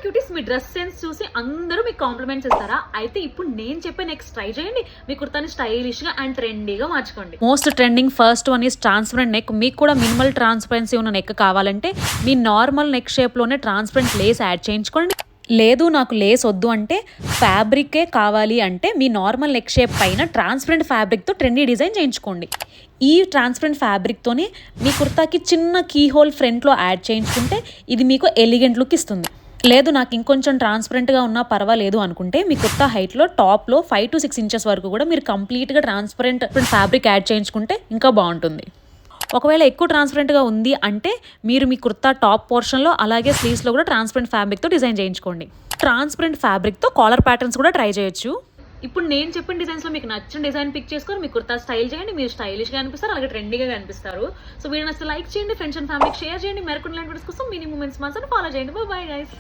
Cuties మీ dress sense చూసి అందరూ మీకు కాంప్లిమెంట్స్ ఇస్తారా? అయితే ఇప్పుడు నేను చెప్పే నెక్స్ట్ ట్రై చేయండి. మీ కుర్తాని స్టైలిష్ గా అండ్ ట్రెండీగా మార్చుకోండి. Most trending first one is transparent neck. మీకు కూడా మినిమల్ ట్రాన్స్పరెన్సీ ఉన్న నెక్ కావాలంటే మీ నార్మల్ నెక్ షేప్ లోనే ట్రాన్స్పరెంట్ లేస్ యాడ్ చేయించుకోండి. లేదు నాకు లేస్ వద్దు అంటే ఫ్యాబ్రికే కావాలి అంటే మీ నార్మల్ నెక్ షేప్ పైన ట్రాన్స్పరెంట్ ఫ్యాబ్రిక్తో ట్రెండీ డిజైన్ చేయించుకోండి. ఈ ట్రాన్స్పరెంట్ ఫ్యాబ్రిక్తోని మీ కుర్తాకి చిన్న కీ హోల్ ఫ్రంట్లో యాడ్ చేయించుకుంటే ఇది మీకు ఎలిగెంట్ లుక్ ఇస్తుంది. లేదు నాకు ఇంకొంచెం ట్రాన్స్పరెంట్గా ఉన్నా పర్వాలేదు అనుకుంటే మీ కుర్తా హైట్లో టాప్లో 5 to 6 ఇంచెస్ వరకు కూడా మీరు కంప్లీట్గా ట్రాన్స్పరెంట్ ఫ్యాబ్రిక్ యాడ్ చేయించుకుంటే ఇంకా బాగుంటుంది. ఒకవేళ ఎక్కువ ట్రాన్స్పరెంట్గా ఉంది అంటే మీరు మీ కుర్తా టాప్ పోర్షన్లో అలాగే స్లీవ్స్లో కూడా ట్రాన్స్పరెంట్ ఫ్యాబ్రిక్తో డిజైన్ చేయించుకోండి. ట్రాన్స్పరెంట్ ఫ్యాబ్రిక్తో కాలర్ ప్యాటర్న్స్ కూడా ట్రై చేయొచ్చు. ఇప్పుడు నేను చెప్పిన డిజైన్స్లో మీకు నచ్చిన డిజైన్ పిక్ చేసుకొని మీ కుర్తా స్టైల్ చేయండి. మీరు స్టైలిష్గా కనిపిస్తారు, అలాగే ట్రెండీగా కనిపిస్తారు. సో వీడియో నచ్చితే లైక్ చేయండి, ఫ్రెండ్స్ అండ్ ఫ్యామిలీకి షేర్ చేయండి. మరికొన్ని లాంటి వీడియోస్ కోసం మినీ మూమెంట్స్ మాత్రం ఫాలో చేయండి. Bye guys.